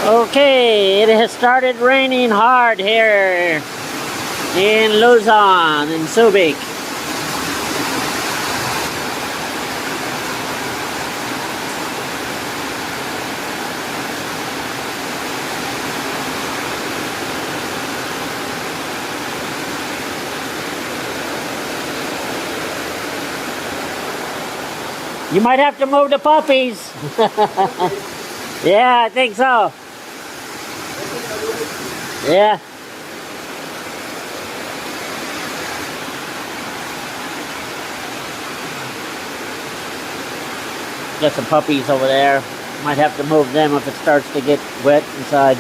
Okay, it has started raining hard here in Luzon, in Subic. You might have to move the puppies. Yeah, I think so. Yeah. Got some puppies over there. Might have to move them if it starts to get wet inside.